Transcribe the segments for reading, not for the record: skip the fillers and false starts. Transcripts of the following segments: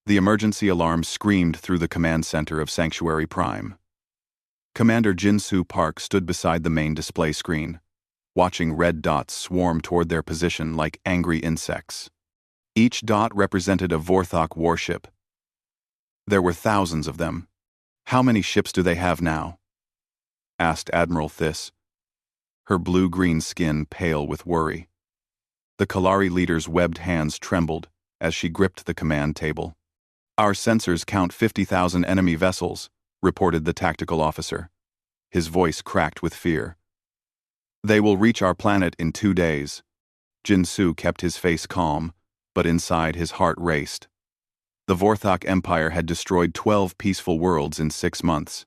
The emergency alarm screamed through the command center of Sanctuary Prime. Commander Jin-Soo Park stood beside the main display screen, watching red dots swarm toward their position like angry insects. Each dot represented a Vorthok warship. There were thousands of them. "How many ships do they have now?" asked Admiral Thys, her blue-green skin pale with worry. The Kalari leader's webbed hands trembled as she gripped the command table. "Our sensors count 50,000 enemy vessels," reported the tactical officer. His voice cracked with fear. "They will reach our planet in 2 days." Jin-Soo kept his face calm, but inside his heart raced. The Vorthok Empire had destroyed 12 peaceful worlds in 6 months.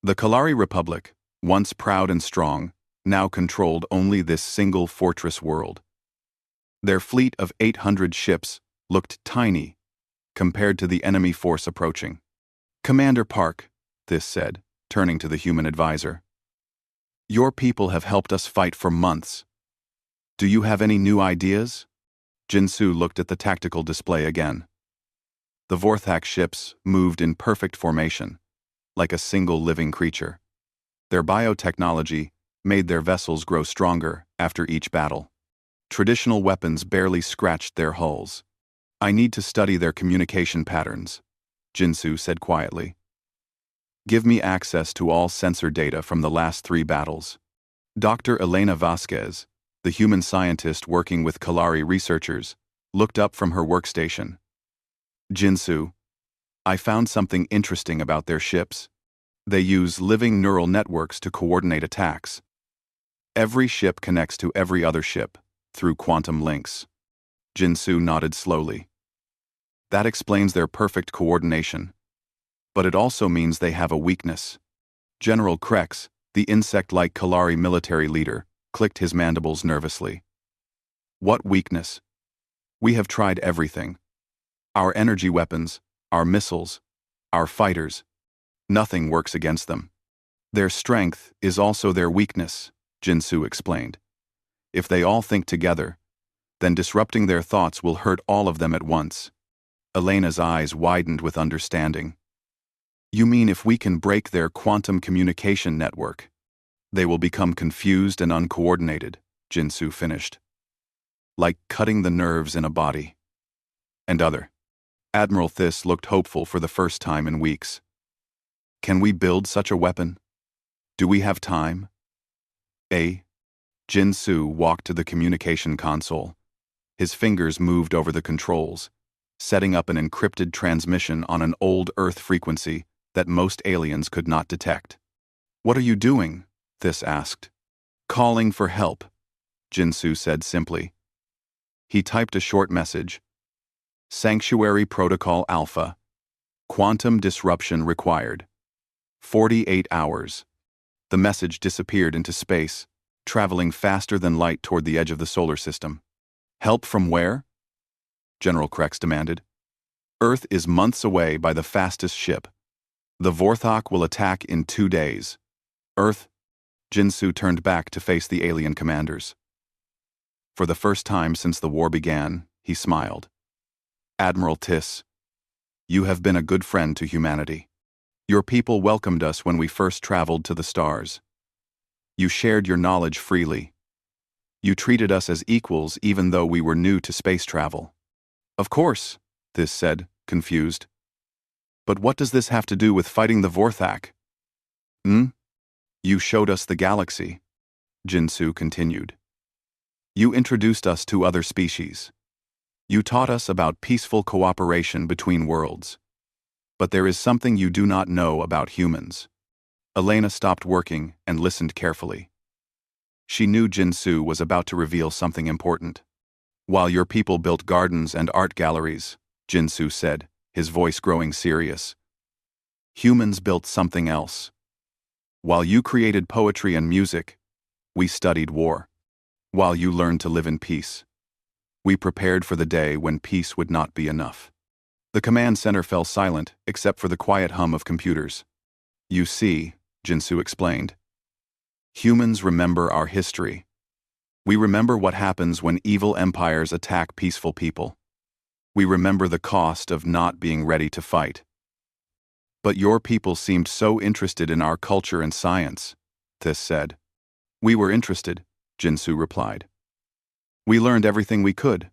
The Kalari Republic, once proud and strong, now controlled only this single fortress world. Their fleet of 800 ships looked tiny compared to the enemy force approaching. "Commander Park," Thys said, turning to the human advisor, "your people have helped us fight for months. Do you have any new ideas?" Jin-Soo looked at the tactical display again. The Vorthak ships moved in perfect formation, like a single living creature. Their biotechnology made their vessels grow stronger after each battle. Traditional weapons barely scratched their hulls. "I need to study their communication patterns," Jin-Soo said quietly. "Give me access to all sensor data from the last 3 battles." Dr. Elena Vasquez, the human scientist working with Kalari researchers, looked up from her workstation. "Jin-Soo, I found something interesting about their ships. They use living neural networks to coordinate attacks. Every ship connects to every other ship through quantum links." Jin-Soo nodded slowly. "That explains their perfect coordination. But it also means they have a weakness." General Krex, the insect-like Kalari military leader, clicked his mandibles nervously. "What weakness?" "We have tried everything. Our energy weapons, our missiles, our fighters. Nothing works against them. Their strength is also their weakness," Jin-Soo explained. "If they all think together, then disrupting their thoughts will hurt all of them at once." Elena's eyes widened with understanding. "You mean if we can break their quantum communication network, they will become confused and uncoordinated," Jin-Soo finished. "Like cutting the nerves in a body." And other. Admiral Thys looked hopeful for the first time in weeks. "Can we build such a weapon? Do we have time?" Jin-Soo walked to the communication console. His fingers moved over the controls, setting up an encrypted transmission on an old Earth frequency that most aliens could not detect. "What are you doing?" Thys asked. "Calling for help," Jin-Soo said simply. He typed a short message. "Sanctuary Protocol Alpha. Quantum disruption required. 48 hours." The message disappeared into space, traveling faster than light toward the edge of the solar system. "Help from where?" General Krex demanded. "Earth is months away by the fastest ship. The Vorthok will attack in 2 days. Earth." Jin-Soo turned back to face the alien commanders. For the first time since the war began, he smiled. "Admiral Thys, you have been a good friend to humanity. Your people welcomed us when we first traveled to the stars. You shared your knowledge freely. You treated us as equals even though we were new to space travel." "Of course," Thys said, confused. "But what does this have to do with fighting the Vorthak?" "You showed us the galaxy," Jin-Soo continued. "You introduced us to other species. You taught us about peaceful cooperation between worlds. But there is something you do not know about humans." Elena stopped working and listened carefully. She knew Jin-Soo was about to reveal something important. "While your people built gardens and art galleries," Jin-Soo said, his voice growing serious, "humans built something else. While you created poetry and music, we studied war. While you learned to live in peace, we prepared for the day when peace would not be enough." The command center fell silent except for the quiet hum of computers. "You see," Jin-Soo explained, "humans remember our history. We remember what happens when evil empires attack peaceful people. We remember the cost of not being ready to fight. But your people seemed so interested in our culture and science, Thys said. We were interested, Jinsu replied. We learned everything we could.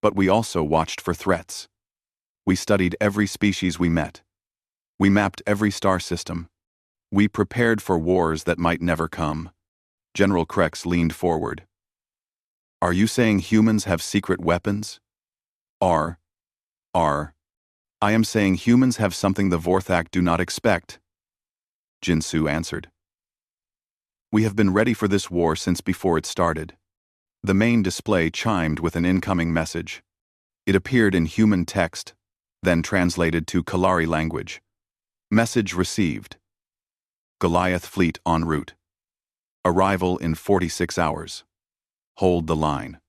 But we also watched for threats. We studied every species we met. We mapped every star system. We prepared for wars that might never come. General Krex leaned forward. Are you saying humans have secret weapons? I am saying humans have something the Vorthak do not expect, Jinsu answered. We have been ready for this war since before it started. The main display chimed with an incoming message. It appeared in human text, then translated to Kalari language. Message received. Goliath fleet en route. Arrival in 46 hours. Hold the line.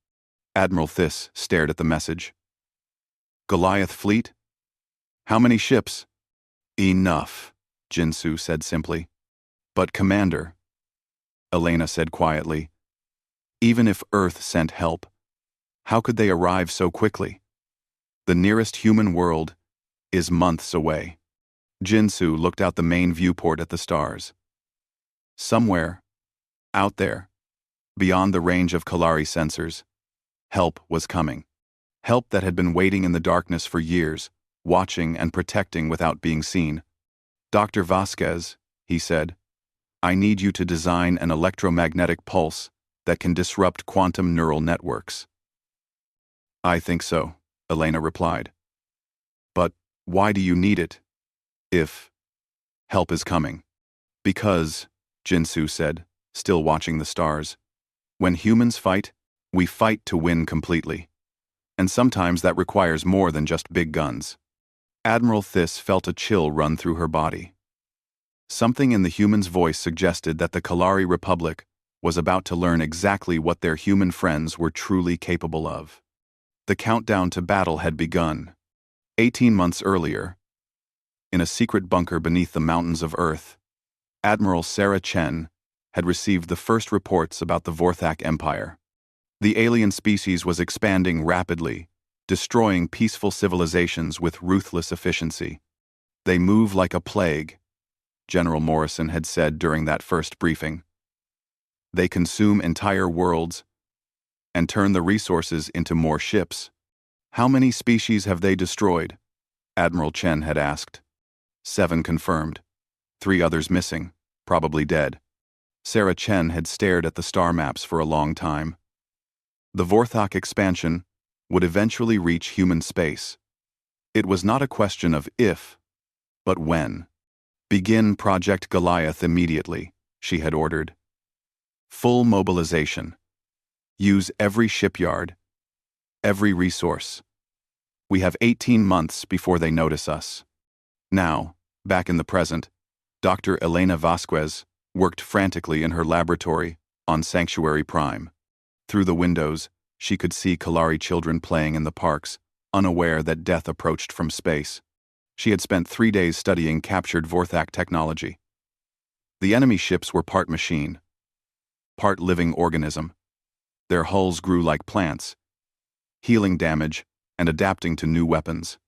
Admiral Thys stared at the message. Goliath fleet? How many ships? Enough, Jinsu said simply. But Commander, Elena said quietly, even if Earth sent help, how could they arrive so quickly? The nearest human world is months away. Jinsu looked out the main viewport at the stars. Somewhere, out there, beyond the range of Kalari sensors, help was coming. Help that had been waiting in the darkness for years, watching and protecting without being seen. Dr. Vasquez, he said, I need you to design an electromagnetic pulse that can disrupt quantum neural networks. I think so, Elena replied. But why do you need it? If help is coming. Because, Jinsu said, still watching the stars, when humans fight, we fight to win completely. And sometimes that requires more than just big guns. Admiral Thys felt a chill run through her body. Something in the human's voice suggested that the Kalari Republic was about to learn exactly what their human friends were truly capable of. The countdown to battle had begun. 18 months earlier, in a secret bunker beneath the mountains of Earth, Admiral Sarah Chen had received the first reports about the Vorthak Empire. The alien species was expanding rapidly, destroying peaceful civilizations with ruthless efficiency. They move like a plague, General Morrison had said during that first briefing. They consume entire worlds and turn the resources into more ships. How many species have they destroyed? Admiral Chen had asked. 7 confirmed. 3 others missing, probably dead. Sarah Chen had stared at the star maps for a long time. The Vorthak expansion would eventually reach human space. It was not a question of if, but when. Begin Project Goliath immediately, she had ordered. Full mobilization. Use every shipyard, every resource. We have 18 months before they notice us. Now, back in the present, Dr. Elena Vasquez worked frantically in her laboratory on Sanctuary Prime. Through the windows, she could see Kalari children playing in the parks, unaware that death approached from space. She had spent 3 days studying captured Vorthak technology. The enemy ships were part machine, part living organism. Their hulls grew like plants, healing damage and adapting to new weapons.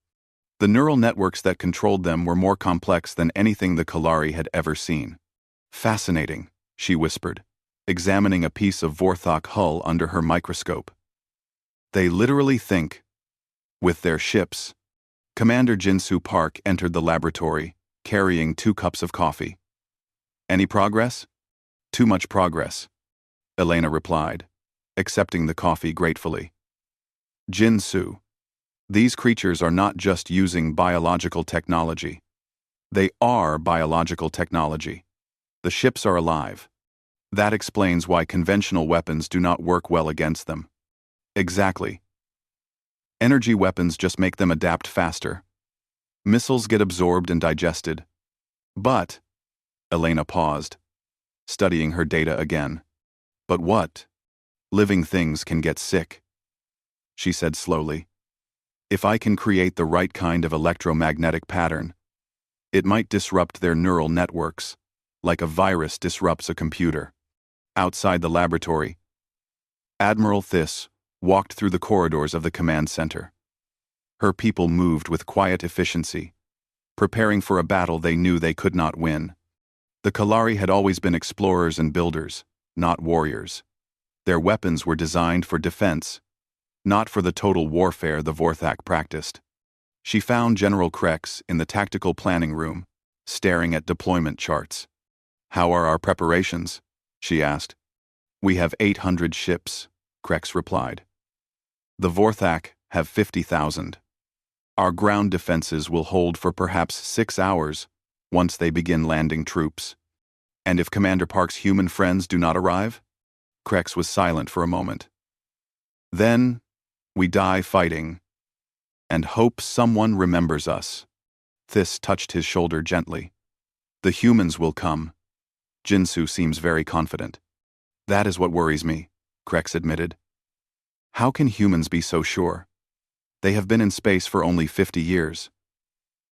The neural networks that controlled them were more complex than anything the Kalari had ever seen. Fascinating, she whispered, examining a piece of Vorthak hull under her microscope. They literally think with their ships. Commander Jinsu Park entered the laboratory, carrying 2 cups of coffee. Any progress? Too much progress, Elena replied, accepting the coffee gratefully. Jinsu, these creatures are not just using biological technology. They are biological technology. The ships are alive. That explains why conventional weapons do not work well against them. Exactly. Energy weapons just make them adapt faster. Missiles get absorbed and digested. But, Elena paused, studying her data again. But what? Living things can get sick, she said slowly. If I can create the right kind of electromagnetic pattern, it might disrupt their neural networks, like a virus disrupts a computer. Outside the laboratory, Admiral Thys walked through the corridors of the command center. Her people moved with quiet efficiency, preparing for a battle they knew they could not win. The Kalari had always been explorers and builders, not warriors. Their weapons were designed for defense, not for the total warfare the Vorthak practiced. She found General Krex in the tactical planning room, staring at deployment charts. "How are our preparations?" she asked. "We have 800 ships," Krex replied. "The Vorthak have 50,000. Our ground defenses will hold for perhaps 6 hours once they begin landing troops. And if Commander Park's human friends do not arrive?" Krex was silent for a moment. "Then, we die fighting, and hope someone remembers us." Thys touched his shoulder gently. "The humans will come." Jinsu seems very confident. "That is what worries me," Krex admitted. "How can humans be so sure? They have been in space for only 50 years.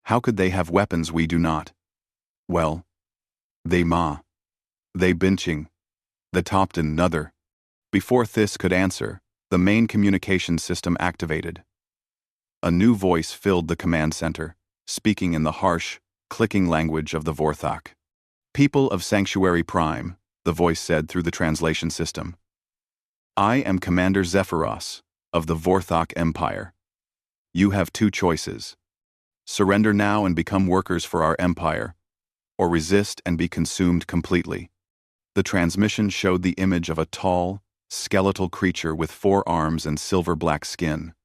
How could they have weapons we do not?" "Well, they binching. The Topton nother." Before Thys could answer, the main communication system activated. A new voice filled the command center, speaking in the harsh, clicking language of the Vorthak. "People of Sanctuary Prime," the voice said through the translation system. "I am Commander Zephyros of the Vorthak Empire. You have 2 choices. Surrender now and become workers for our empire, or resist and be consumed completely." The transmission showed the image of a tall, skeletal creature with 4 arms and silver-black skin.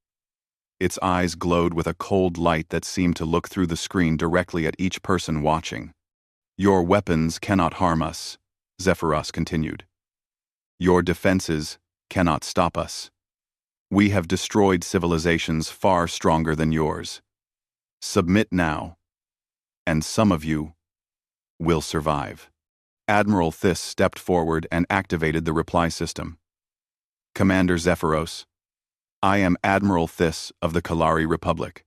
Its eyes glowed with a cold light that seemed to look through the screen directly at each person watching. "Your weapons cannot harm us," Zephyros continued. "Your defenses cannot stop us. We have destroyed civilizations far stronger than yours. Submit now, and some of you will survive." Admiral Thys stepped forward and activated the reply system. "Commander Zephyros, I am Admiral Thys of the Kalari Republic.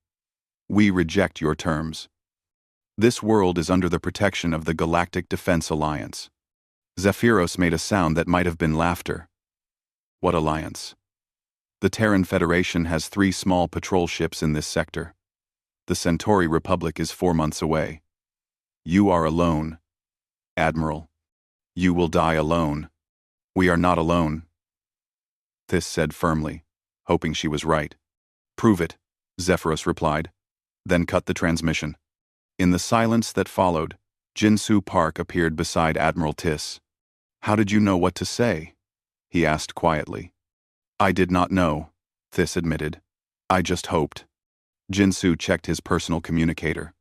We reject your terms. This world is under the protection of the Galactic Defense Alliance." Zephyros made a sound that might have been laughter. "What alliance?" "The Terran Federation has 3 small patrol ships in this sector. The Centauri Republic is 4 months away. You are alone, Admiral. You will die alone." "We are not alone," Thys said firmly, hoping she was right. "Prove it," Zephyros replied, then cut the transmission. In the silence that followed, Jinsu Park appeared beside Admiral Thys. "How did you know what to say?" he asked quietly. "I did not know," Thys admitted. "I just hoped." Jinsu checked his personal communicator.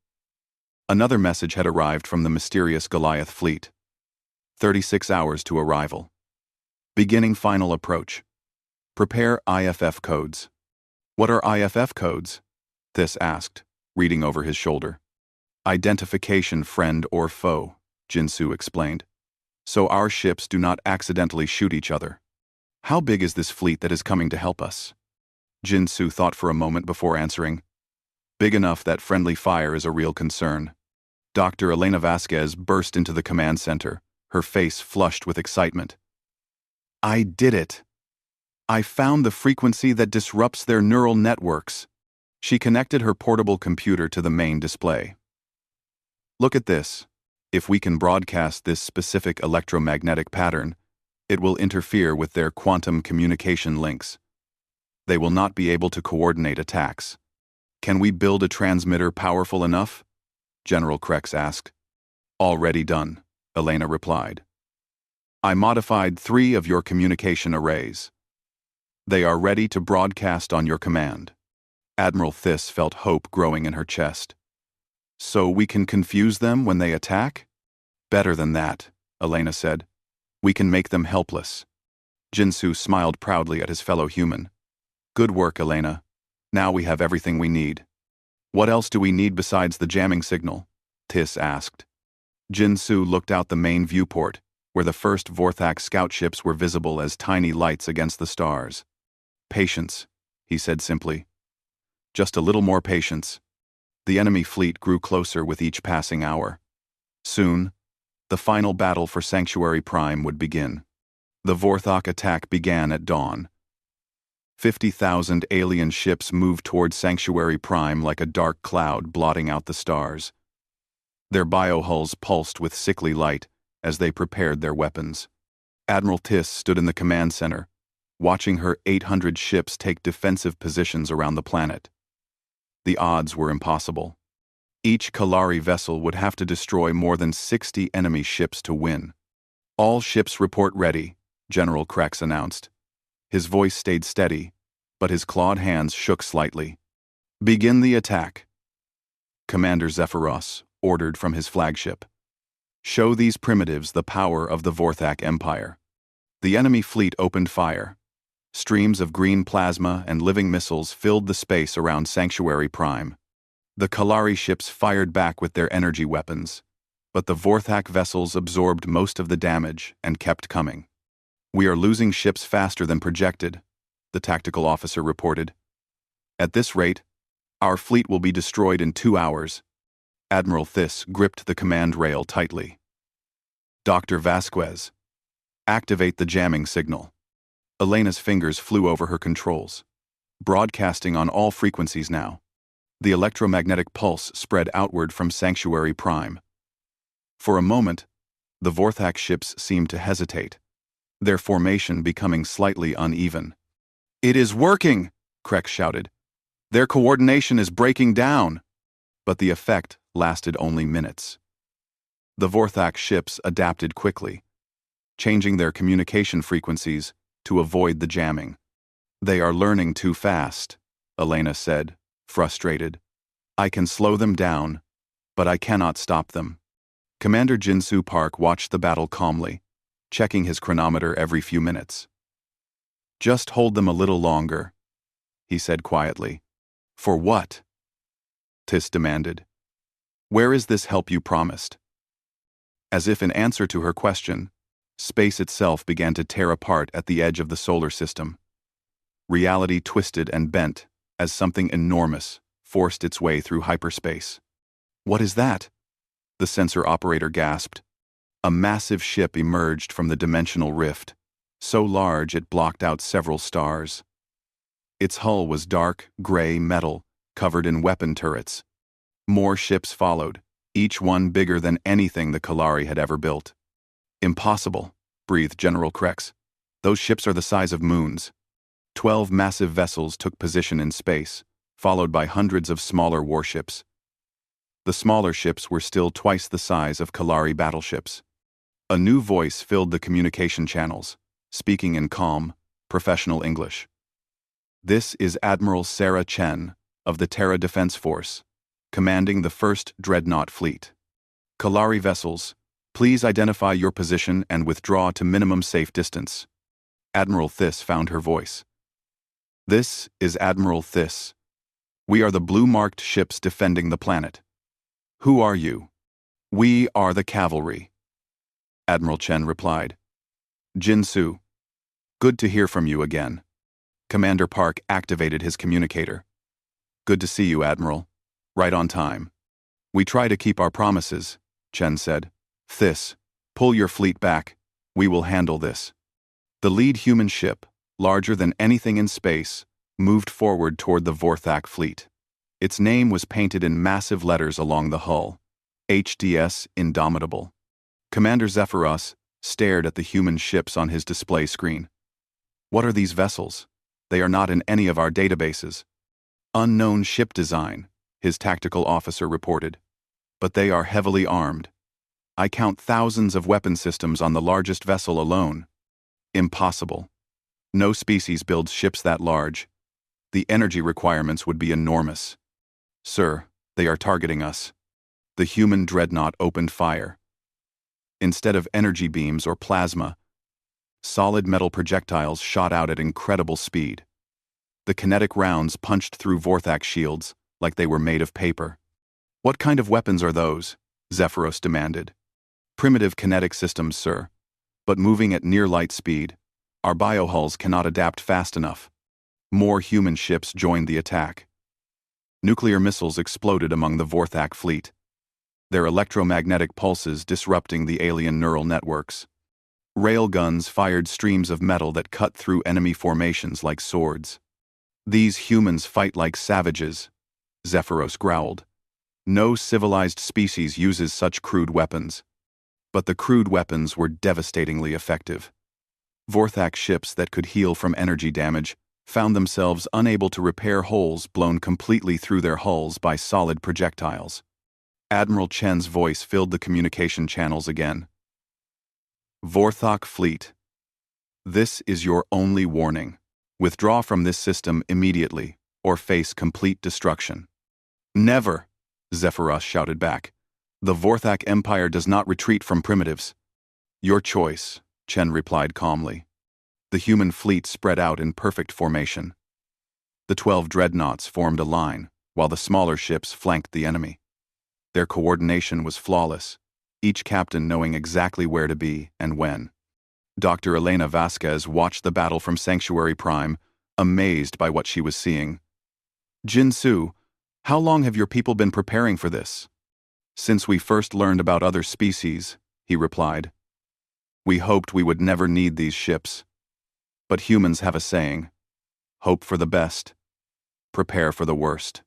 Another message had arrived from the mysterious Goliath fleet. 36 hours to arrival. Beginning final approach. Prepare IFF codes. "What are IFF codes?" Thys asked, reading over his shoulder. "Identification friend or foe," Jinsu explained. "So our ships do not accidentally shoot each other." "How big is this fleet that is coming to help us?" Jinsu thought for a moment before answering. "Big enough that friendly fire is a real concern." Dr. Elena Vasquez burst into the command center, her face flushed with excitement. "I did it! I found the frequency that disrupts their neural networks." She connected her portable computer to the main display. "Look at this. If we can broadcast this specific electromagnetic pattern, it will interfere with their quantum communication links. They will not be able to coordinate attacks." "Can we build a transmitter powerful enough?" General Krex asked. "Already done," Elena replied. "I modified 3 of your communication arrays. They are ready to broadcast on your command." Admiral Thys felt hope growing in her chest. "So we can confuse them when they attack?" "Better than that," Elena said. "We can make them helpless." Jinsu smiled proudly at his fellow human. "Good work, Elena. Now we have everything we need." "What else do we need besides the jamming signal?" Thys asked. Jinsu looked out the main viewport, where the first Vorthak scout ships were visible as tiny lights against the stars. "Patience," he said simply. "Just a little more patience." The enemy fleet grew closer with each passing hour. Soon, the final battle for Sanctuary Prime would begin. The Vorthak attack began at dawn. 50,000 alien ships moved toward Sanctuary Prime like a dark cloud blotting out the stars. Their biohulls pulsed with sickly light as they prepared their weapons. Admiral Tiss stood in the command center, watching her 800 ships take defensive positions around the planet. The odds were impossible. Each Kalari vessel would have to destroy more than 60 enemy ships to win. "All ships report ready," General Krex announced. His voice stayed steady, but his clawed hands shook slightly. "Begin the attack." Commander Zephyros ordered from his flagship. "Show these primitives the power of the Vorthak Empire." The enemy fleet opened fire. Streams of green plasma and living missiles filled the space around Sanctuary Prime. The Kalari ships fired back with their energy weapons, but the Vorthak vessels absorbed most of the damage and kept coming. "We are losing ships faster than projected," the tactical officer reported. "At this rate, our fleet will be destroyed in 2 hours." Admiral Thiss gripped the command rail tightly. "Dr. Vasquez, activate the jamming signal." Elena's fingers flew over her controls. "Broadcasting on all frequencies now." The electromagnetic pulse spread outward from Sanctuary Prime. For a moment, the Vorthak ships seemed to hesitate, their formation becoming slightly uneven. "It is working!" Krex shouted. "Their coordination is breaking down!" But the effect lasted only minutes. The Vorthak ships adapted quickly, changing their communication frequencies to avoid the jamming. "They are learning too fast," Elena said, frustrated. "I can slow them down, but I cannot stop them." Commander Jinsu Park watched the battle calmly, checking his chronometer every few minutes. "Just hold them a little longer," he said quietly. "For what?" Tiss demanded. "Where is this help you promised?" As if in answer to her question, space itself began to tear apart at the edge of the solar system. Reality twisted and bent as something enormous forced its way through hyperspace. "What is that?" the sensor operator gasped. A massive ship emerged from the dimensional rift, so large it blocked out several stars. Its hull was dark, gray metal, covered in weapon turrets. More ships followed, each one bigger than anything the Kalari had ever built. "Impossible," breathed General Krex. "Those ships are the size of moons." 12 massive vessels took position in space, followed by hundreds of smaller warships. The smaller ships were still twice the size of Kalari battleships. A new voice filled the communication channels, speaking in calm, professional English. "This is Admiral Sarah Chen of the Terra Defense Force, commanding the 1st Dreadnought Fleet. Kalari vessels, please identify your position and withdraw to minimum safe distance." Admiral Thiss found her voice. "This is Admiral Thiss. We are the blue-marked ships defending the planet. Who are you?" "We are the cavalry," Admiral Chen replied. "Jinsu, good to hear from you again." Commander Park activated his communicator. "Good to see you, Admiral. Right on time." "We try to keep our promises," Chen said. "Thiss, pull your fleet back. We will handle this." The lead human ship, larger than anything in space, moved forward toward the Vorthak fleet. Its name was painted in massive letters along the hull, HDS Indomitable. Commander Zephyros stared at the human ships on his display screen. "What are these vessels? They are not in any of our databases." "Unknown ship design," his tactical officer reported. "But they are heavily armed. I count thousands of weapon systems on the largest vessel alone." "Impossible. No species builds ships that large. The energy requirements would be enormous." "Sir, they are targeting us." The human dreadnought opened fire. Instead of energy beams or plasma, solid metal projectiles shot out at incredible speed. The kinetic rounds punched through Vorthak shields like they were made of paper. "What kind of weapons are those?" Zephyros demanded. "Primitive kinetic systems, sir, but moving at near light speed. Our biohulls cannot adapt fast enough." More human ships joined the attack. Nuclear missiles exploded among the Vorthak fleet, their electromagnetic pulses disrupting the alien neural networks. Railguns fired streams of metal that cut through enemy formations like swords. These humans fight like savages, Zephyros growled. No civilized species uses such crude weapons. But the crude weapons were devastatingly effective. Vorthak ships that could heal from energy damage found themselves unable to repair holes blown completely through their hulls by solid projectiles. Admiral Chen's voice filled the communication channels again. Vorthak fleet. This is your only warning. Withdraw from this system immediately, or face complete destruction. Never, Zephyros shouted back. The Vorthak Empire does not retreat from primitives. Your choice, Chen replied calmly. The human fleet spread out in perfect formation. The 12 dreadnoughts formed a line, while the smaller ships flanked the enemy. Their coordination was flawless, each captain knowing exactly where to be and when. Dr. Elena Vasquez watched the battle from Sanctuary Prime, amazed by what she was seeing. Jinsu, how long have your people been preparing for this? Since we first learned about other species, he replied. We hoped we would never need these ships. But humans have a saying, hope for the best, prepare for the worst.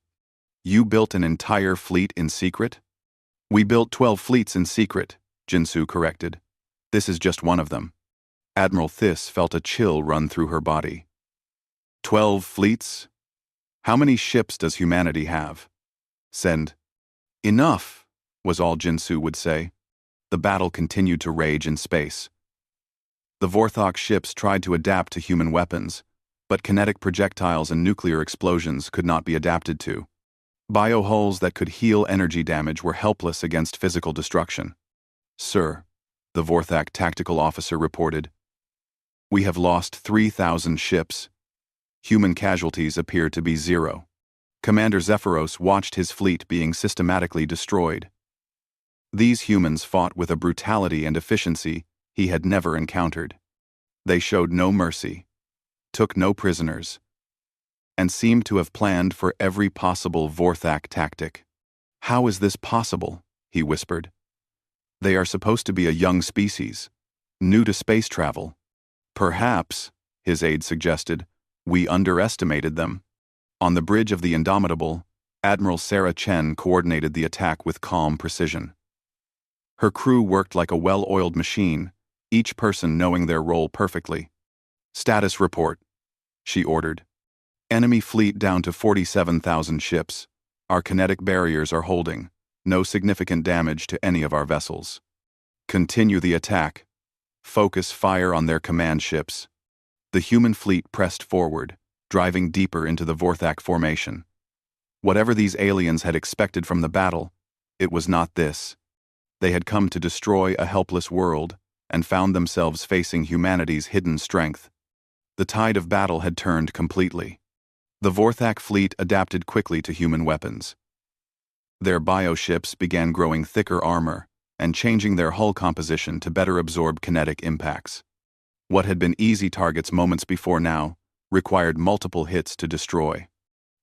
You built an entire fleet in secret? We built 12 fleets in secret, Jinsu corrected. This is just one of them. Admiral Thys felt a chill run through her body. 12 fleets? How many ships does humanity have? Send. Enough, was all Jinsu would say. The battle continued to rage in space. The Vorthak ships tried to adapt to human weapons, but kinetic projectiles and nuclear explosions could not be adapted to. Biohulls that could heal energy damage were helpless against physical destruction. Sir, the Vorthak tactical officer reported, we have lost 3,000 ships. Human casualties appear to be 0. Commander Zephyros watched his fleet being systematically destroyed. These humans fought with a brutality and efficiency he had never encountered. They showed no mercy, took no prisoners, and seemed to have planned for every possible Vorthak tactic. How is this possible? He whispered. They are supposed to be a young species, new to space travel. Perhaps, his aide suggested, we underestimated them. On the bridge of the Indomitable, Admiral Sarah Chen coordinated the attack with calm precision. Her crew worked like a well-oiled machine, each person knowing their role perfectly. Status report, she ordered. Enemy fleet down to 47,000 ships. Our kinetic barriers are holding. No significant damage to any of our vessels. Continue the attack. Focus fire on their command ships. The human fleet pressed forward, driving deeper into the Vorthak formation. Whatever these aliens had expected from the battle, it was not this. They had come to destroy a helpless world and found themselves facing humanity's hidden strength. The tide of battle had turned completely. The Vorthak fleet adapted quickly to human weapons. Their bioships began growing thicker armor and changing their hull composition to better absorb kinetic impacts. What had been easy targets moments before now required multiple hits to destroy.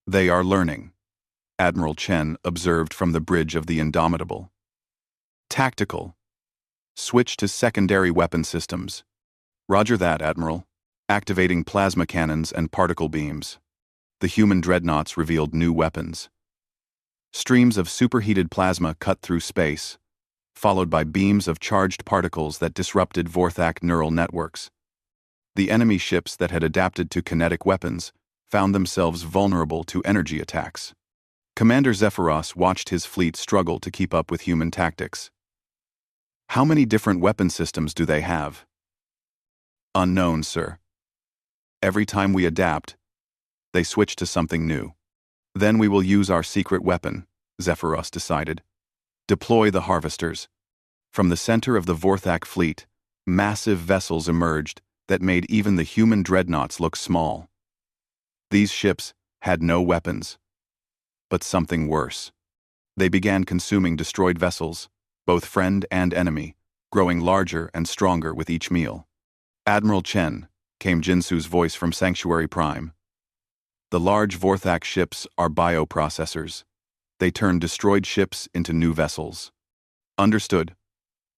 They are learning, Admiral Chen observed from the bridge of the Indomitable. Tactical. Switch to secondary weapon systems. Roger that, Admiral. Activating plasma cannons and particle beams. The human dreadnoughts revealed new weapons. Streams of superheated plasma cut through space, followed by beams of charged particles that disrupted Vorthak neural networks. The enemy ships that had adapted to kinetic weapons found themselves vulnerable to energy attacks. Commander Zephyros watched his fleet struggle to keep up with human tactics. How many different weapon systems do they have? Unknown, sir. Every time we adapt, they switch to something new. Then we will use our secret weapon, Zephyros decided. Deploy the harvesters. From the center of the Vorthak fleet, massive vessels emerged that made even the human dreadnoughts look small. These ships had no weapons, but something worse. They began consuming destroyed vessels, both friend and enemy, growing larger and stronger with each meal. Admiral Chen, came Jinsu's voice from Sanctuary Prime. The large Vorthak ships are bioprocessors. They turn destroyed ships into new vessels. Understood.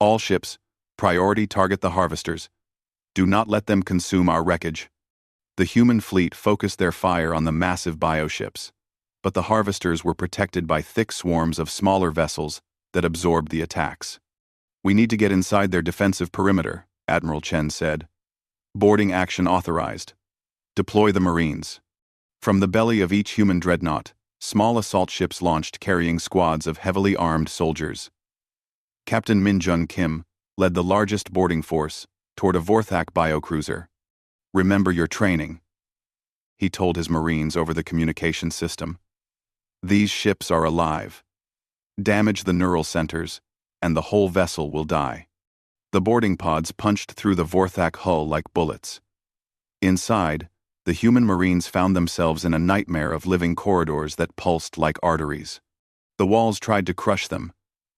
All ships, priority target the harvesters. Do not let them consume our wreckage. The human fleet focused their fire on the massive bioships, but the harvesters were protected by thick swarms of smaller vessels that absorbed the attacks. "We need to get inside their defensive perimeter," Admiral Chen said. "Boarding action authorized. Deploy the Marines." From the belly of each human dreadnought, small assault ships launched carrying squads of heavily armed soldiers. Captain Minjun Kim led the largest boarding force toward a Vorthak biocruiser. "Remember your training," he told his Marines over the communication system. "These ships are alive. Damage the neural centers, and the whole vessel will die." The boarding pods punched through the Vorthak hull like bullets. Inside, the human Marines found themselves in a nightmare of living corridors that pulsed like arteries. The walls tried to crush them,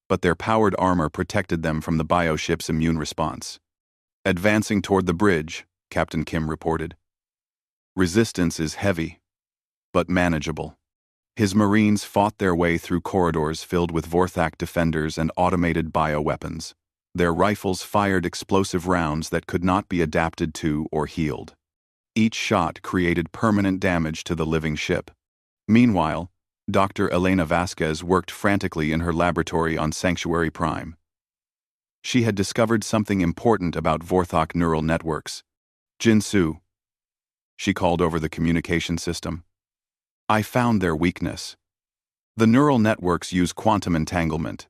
but their powered armor protected them from the bioship's immune response. "Advancing toward the bridge," Captain Kim reported. "Resistance is heavy, but manageable." His Marines fought their way through corridors filled with Vorthak defenders and automated bioweapons. Their rifles fired explosive rounds that could not be adapted to or healed. Each shot created permanent damage to the living ship. Meanwhile, Dr. Elena Vasquez worked frantically in her laboratory on Sanctuary Prime. She had discovered something important about Vorthak neural networks. "Jinsu," she called over the communication system. "I found their weakness. The neural networks use quantum entanglement,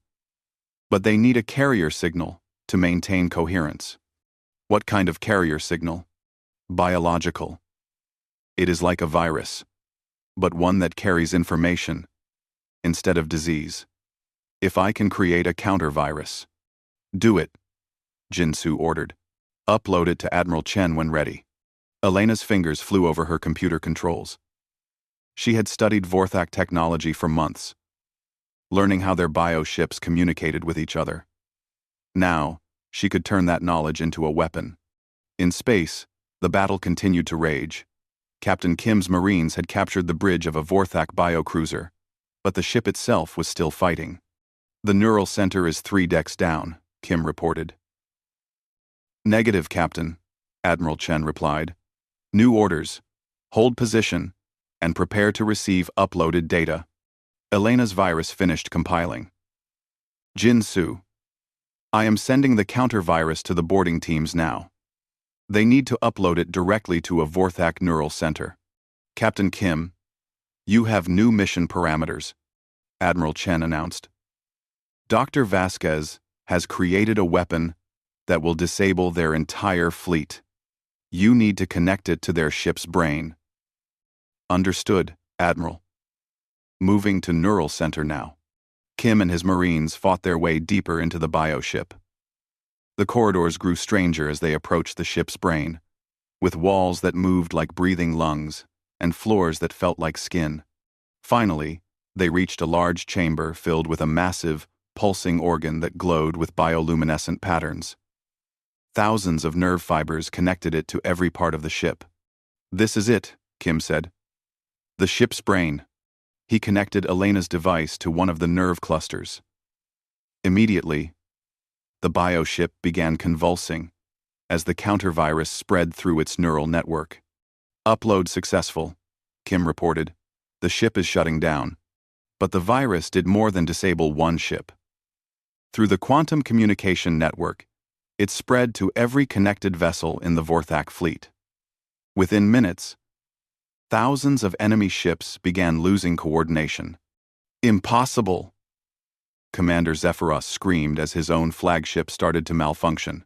but they need a carrier signal to maintain coherence." "What kind of carrier signal?" "Biological. It is like a virus, but one that carries information instead of disease. If I can create a counter-virus." "Do it," Jinsu ordered. "Upload it to Admiral Chen when ready." Elena's fingers flew over her computer controls. She had studied Vorthak technology for months, learning how their bioships communicated with each other. Now, she could turn that knowledge into a weapon. In space, the battle continued to rage. Captain Kim's Marines had captured the bridge of a Vorthak biocruiser, but the ship itself was still fighting. "The neural center is 3 decks down," Kim reported. "Negative, Captain," Admiral Chen replied. "New orders. Hold position and prepare to receive uploaded data." Elena's virus finished compiling. "Jinsu, I am sending the counter-virus to the boarding teams now. They need to upload it directly to a Vorthak neural center." "Captain Kim, you have new mission parameters," Admiral Chen announced. "Dr. Vasquez has created a weapon that will disable their entire fleet. You need to connect it to their ship's brain." "Understood, Admiral. Moving to neural center now." Kim and his Marines fought their way deeper into the bioship. The corridors grew stranger as they approached the ship's brain, with walls that moved like breathing lungs and floors that felt like skin. Finally, they reached a large chamber filled with a massive, pulsing organ that glowed with bioluminescent patterns. Thousands of nerve fibers connected it to every part of the ship. "This is it," Kim said. "The ship's brain." He connected Elena's device to one of the nerve clusters. Immediately, the bioship began convulsing as the counter-virus spread through its neural network. "Upload successful," Kim reported. "The ship is shutting down." But the virus did more than disable one ship. Through the quantum communication network, it spread to every connected vessel in the Vorthak fleet. Within minutes, thousands of enemy ships began losing coordination. "Impossible!" Commander Zephyros screamed as his own flagship started to malfunction.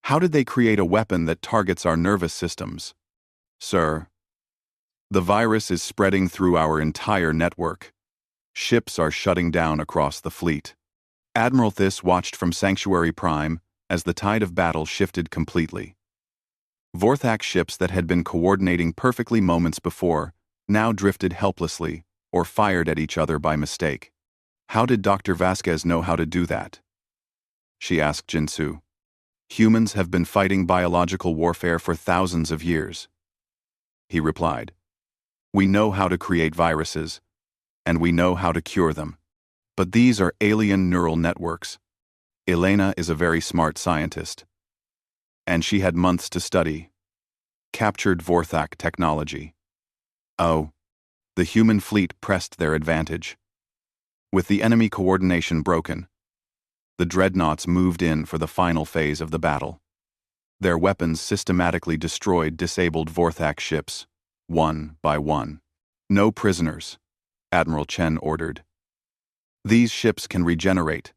"How did they create a weapon that targets our nervous systems?" "Sir, the virus is spreading through our entire network. Ships are shutting down across the fleet." Admiral Thys watched from Sanctuary Prime as the tide of battle shifted completely. Vorthak ships that had been coordinating perfectly moments before now drifted helplessly or fired at each other by mistake. "How did Dr. Vasquez know how to do that?" she asked Jinsu. "Humans have been fighting biological warfare for thousands of years," he replied. "We know how to create viruses, and we know how to cure them. But these are alien neural networks. Elena is a very smart scientist, and she had months to study. Captured Vorthak technology. Oh, the human fleet pressed their advantage. With the enemy coordination broken, the Dreadnoughts moved in for the final phase of the battle. Their weapons systematically destroyed disabled Vorthak ships, one by one. No prisoners, Admiral Chen ordered. These ships can regenerate,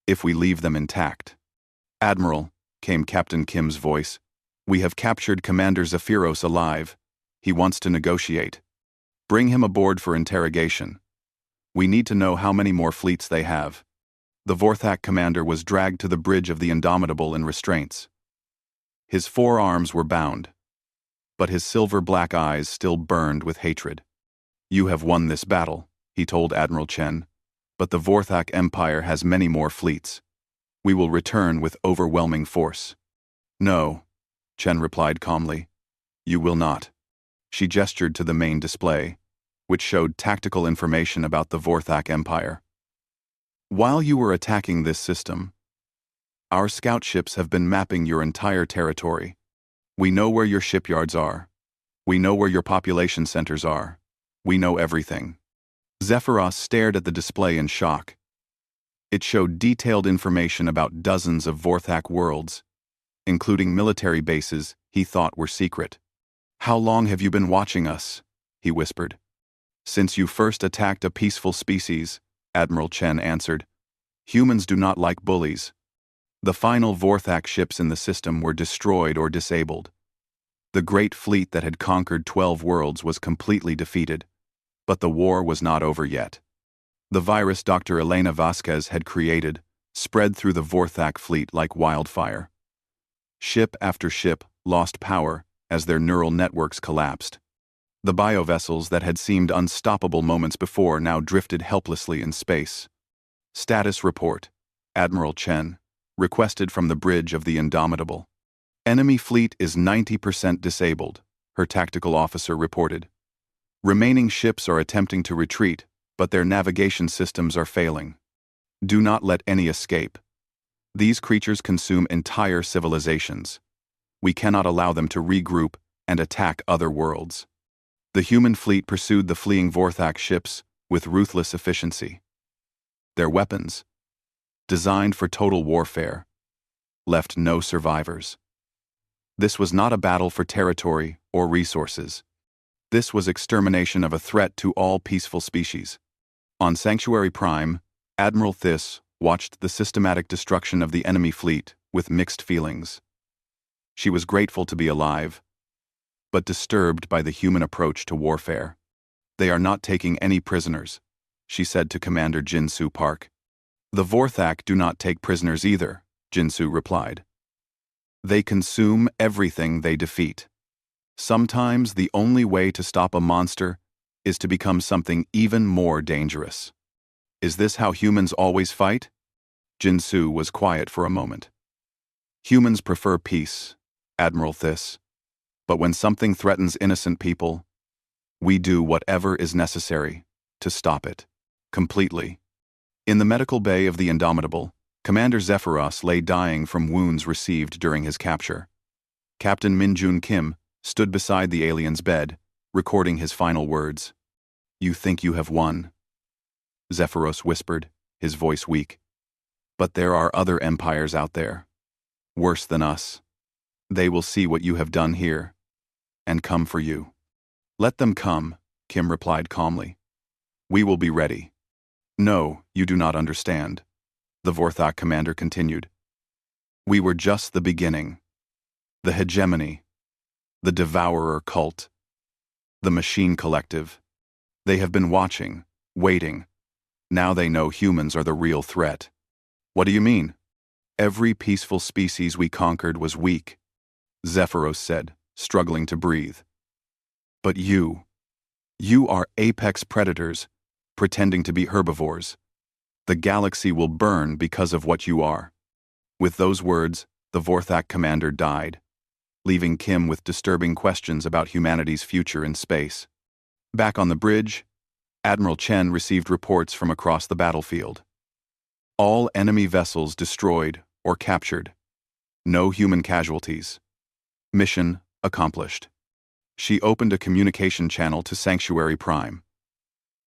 if we leave them intact. Admiral, came Captain Kim's voice, we have captured Commander Zephyros alive. He wants to negotiate. Bring him aboard for interrogation. We need to know how many more fleets they have. The Vorthak commander was dragged to the bridge of the Indomitable in restraints. His forearms were bound, but his silver-black eyes still burned with hatred. You have won this battle, he told Admiral Chen, but the Vorthak Empire has many more fleets. We will return with overwhelming force. No, Chen replied calmly. You will not. She gestured to the main display, which showed tactical information about the Vorthak Empire. While you were attacking this system, our scout ships have been mapping your entire territory. We know where your shipyards are. We know where your population centers are. We know everything. Zephyros stared at the display in shock. It showed detailed information about dozens of Vorthak worlds, including military bases he thought were secret. How long have you been watching us? He whispered. Since you first attacked a peaceful species, Admiral Chen answered. Humans do not like bullies. The final Vorthak ships in the system were destroyed or disabled. The great fleet that had conquered 12 worlds was completely defeated, but the war was not over yet. The virus Dr. Elena Vasquez had created spread through the Vorthak fleet like wildfire. Ship after ship lost power as their neural networks collapsed. The biovessels that had seemed unstoppable moments before now drifted helplessly in space. Status report, Admiral Chen, requested from the bridge of the Indomitable. Enemy fleet is 90% disabled, her tactical officer reported. Remaining ships are attempting to retreat, but their navigation systems are failing. Do not let any escape. These creatures consume entire civilizations. We cannot allow them to regroup and attack other worlds. The human fleet pursued the fleeing Vorthak ships with ruthless efficiency. Their weapons, designed for total warfare, left no survivors. This was not a battle for territory or resources. This was extermination of a threat to all peaceful species. On Sanctuary Prime, Admiral Thys watched the systematic destruction of the enemy fleet with mixed feelings. She was grateful to be alive, but disturbed by the human approach to warfare. They are not taking any prisoners, she said to Commander Jin-Soo Park. The Vorthak do not take prisoners either, Jin-Soo replied. They consume everything they defeat. Sometimes the only way to stop a monster is to become something even more dangerous. Is this how humans always fight? Jin-Soo was quiet for a moment. Humans prefer peace, Admiral Thys. But when something threatens innocent people, we do whatever is necessary to stop it, completely. In the medical bay of the Indomitable, Commander Zephyros lay dying from wounds received during his capture. Captain Minjun Kim stood beside the alien's bed, recording his final words. You think you have won? Zephyros whispered, his voice weak. But there are other empires out there, worse than us. They will see what you have done here, and come for you. Let them come, Kim replied calmly. We will be ready. No, you do not understand, the Vorthak commander continued. We were just the beginning. The hegemony, the devourer cult, the machine collective. They have been watching, waiting. Now they know humans are the real threat. What do you mean? Every peaceful species we conquered was weak, Zephyros said, struggling to breathe. But you are apex predators, pretending to be herbivores. The galaxy will burn because of what you are. With those words, the Vorthak commander died, leaving Kim with disturbing questions about humanity's future in space. Back on the bridge, Admiral Chen received reports from across the battlefield. All enemy vessels destroyed or captured. No human casualties. Mission Accomplished. She opened a communication channel to Sanctuary Prime.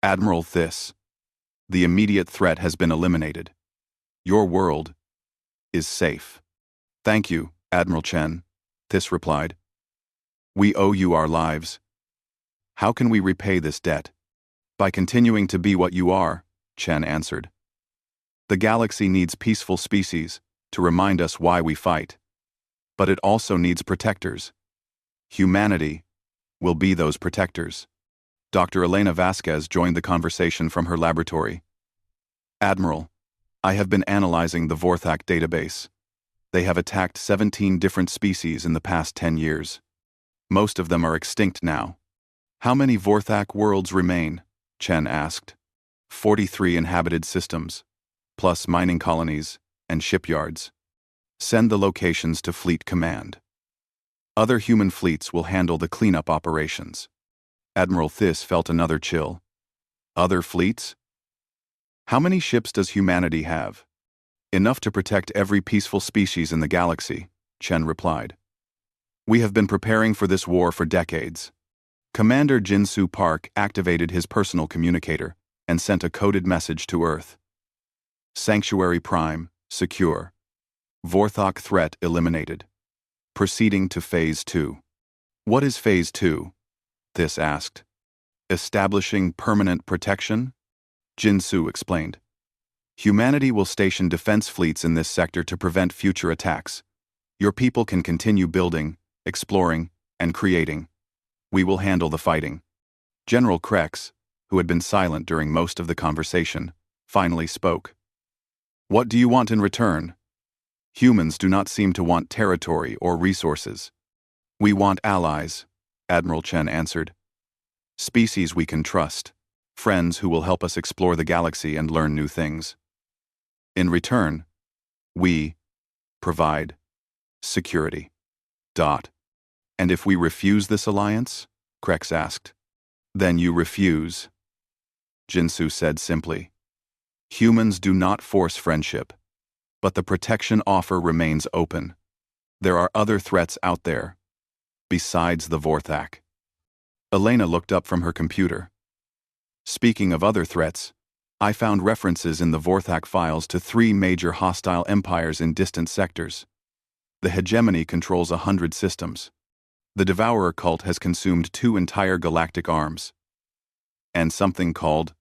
Admiral Thys, the immediate threat has been eliminated. Your world is safe. Thank you, Admiral Chen, Thys replied. We owe you our lives. How can we repay this debt? By continuing to be what you are, Chen answered. The galaxy needs peaceful species to remind us why we fight. But it also needs protectors. Humanity will be those protectors. Dr. Elena Vasquez joined the conversation from her laboratory. Admiral, I have been analyzing the Vorthak database. They have attacked 17 different species in the past 10 years. Most of them are extinct now. How many Vorthak worlds remain? Chen asked. 43 inhabited systems, plus mining colonies and shipyards. Send the locations to Fleet Command. Other human fleets will handle the cleanup operations. Admiral Thys felt another chill. Other fleets? How many ships does humanity have? Enough to protect every peaceful species in the galaxy, Chen replied. We have been preparing for this war for decades. Commander Jin-Soo Park activated his personal communicator and sent a coded message to Earth. Sanctuary Prime, secure. Vorthok threat eliminated. Proceeding to Phase 2. What is Phase 2? Thys asked. Establishing permanent protection? Jin-Soo explained. Humanity will station defense fleets in this sector to prevent future attacks. Your people can continue building, exploring, and creating. We will handle the fighting. General Krex, who had been silent during most of the conversation, finally spoke. What do you want in return? Humans do not seem to want territory or resources. We want allies, Admiral Chen answered. Species we can trust, friends who will help us explore the galaxy and learn new things. In return, we provide security. And if we refuse this alliance? Krex asked. Then you refuse, Jin-Soo said simply. Humans do not force friendship, but the protection offer remains open. There are other threats out there, besides the Vorthak. Elena looked up from her computer. Speaking of other threats, I found references in the Vorthak files to 3 major hostile empires in distant sectors. The hegemony controls 100 systems. The Devourer cult has consumed 2 entire galactic arms. And something called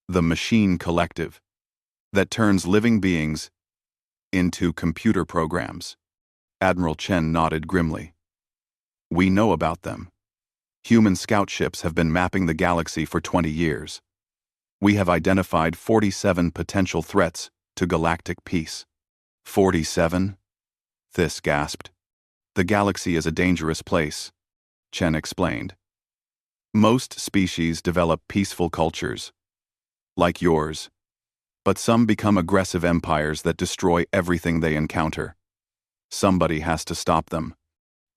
the Machine Collective, that turns living beings into computer programs. Admiral Chen nodded grimly. We know about them. Human scout ships have been mapping the galaxy for 20 years. We have identified 47 potential threats to galactic peace. 47? Thys gasped. The galaxy is a dangerous place, Chen explained. Most species develop peaceful cultures, like yours, but some become aggressive empires that destroy everything they encounter. Somebody has to stop them.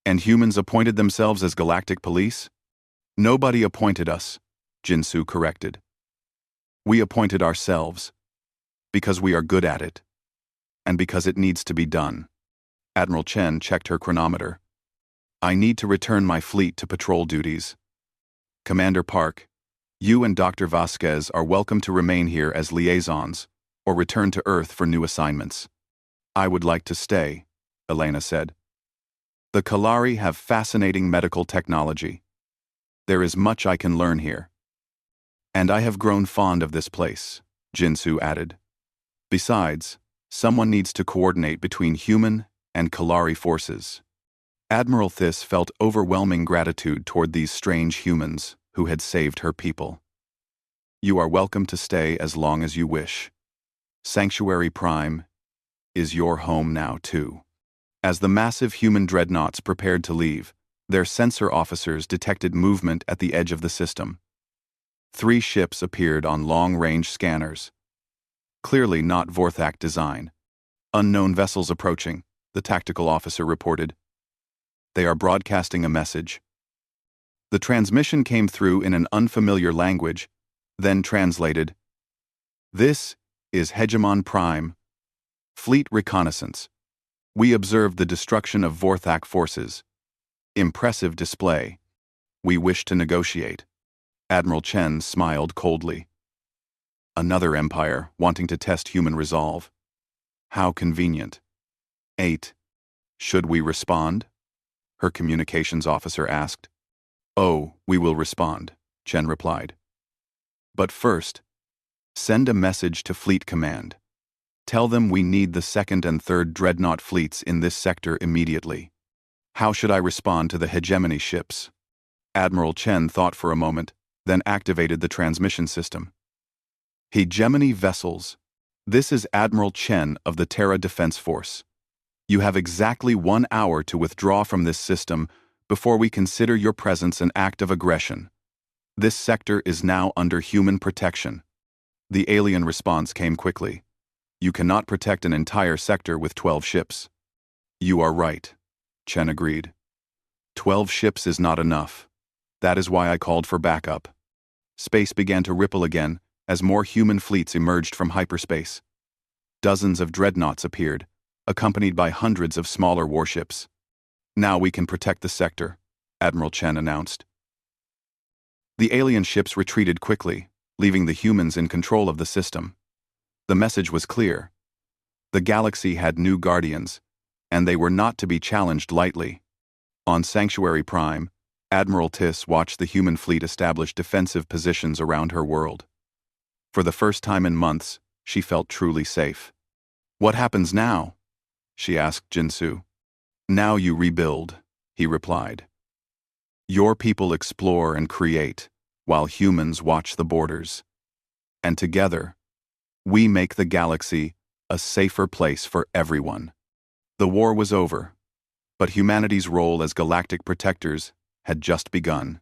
And humans appointed themselves as galactic police? Nobody appointed us, Jin-Soo corrected. We appointed ourselves, because we are good at it, and because it needs to be done. Admiral Chen checked her chronometer. I need to return my fleet to patrol duties. Commander Park, you and Dr. Vasquez are welcome to remain here as liaisons, or return to Earth for new assignments. I would like to stay, Elena said. The Kalari have fascinating medical technology. There is much I can learn here. And I have grown fond of this place, Jin-Soo added. Besides, someone needs to coordinate between human and Kalari forces. Admiral Thys felt overwhelming gratitude toward these strange humans who had saved her people. You are welcome to stay as long as you wish. Sanctuary Prime is your home now too. As the massive human dreadnoughts prepared to leave, their sensor officers detected movement at the edge of the system. 3 ships appeared on long-range scanners. Clearly not Vorthak design. Unknown vessels approaching, the tactical officer reported. They are broadcasting a message. The transmission came through in an unfamiliar language, then translated. This is Hegemon Prime. Fleet reconnaissance. We observed the destruction of Vorthak forces. Impressive display. We wish to negotiate. Admiral Chen smiled coldly. Another empire wanting to test human resolve. How convenient. 8. Should we respond? Her communications officer asked. Oh, we will respond, Chen replied. But first, send a message to Fleet Command. Tell them we need the 2nd and 3rd Dreadnought fleets in this sector immediately. How should I respond to the hegemony ships? Admiral Chen thought for a moment, then activated the transmission system. Hegemony vessels. This is Admiral Chen of the Terra Defense Force. You have exactly 1 hour to withdraw from this system before we consider your presence an act of aggression. This sector is now under human protection. The alien response came quickly. You cannot protect an entire sector with 12 ships. You are right, Chen agreed. 12 ships is not enough. That is why I called for backup. Space began to ripple again as more human fleets emerged from hyperspace. Dozens of dreadnoughts appeared, accompanied by hundreds of smaller warships. Now we can protect the sector, Admiral Chen announced. The alien ships retreated quickly, leaving the humans in control of the system. The message was clear. The galaxy had new guardians, and they were not to be challenged lightly. On Sanctuary Prime, Admiral Tiss watched the human fleet establish defensive positions around her world. For the first time in months, she felt truly safe. What happens now? She asked Jinsu. Now you rebuild, he replied. Your people explore and create, while humans watch the borders. And together, we make the galaxy a safer place for everyone. The war was over, but humanity's role as galactic protectors had just begun.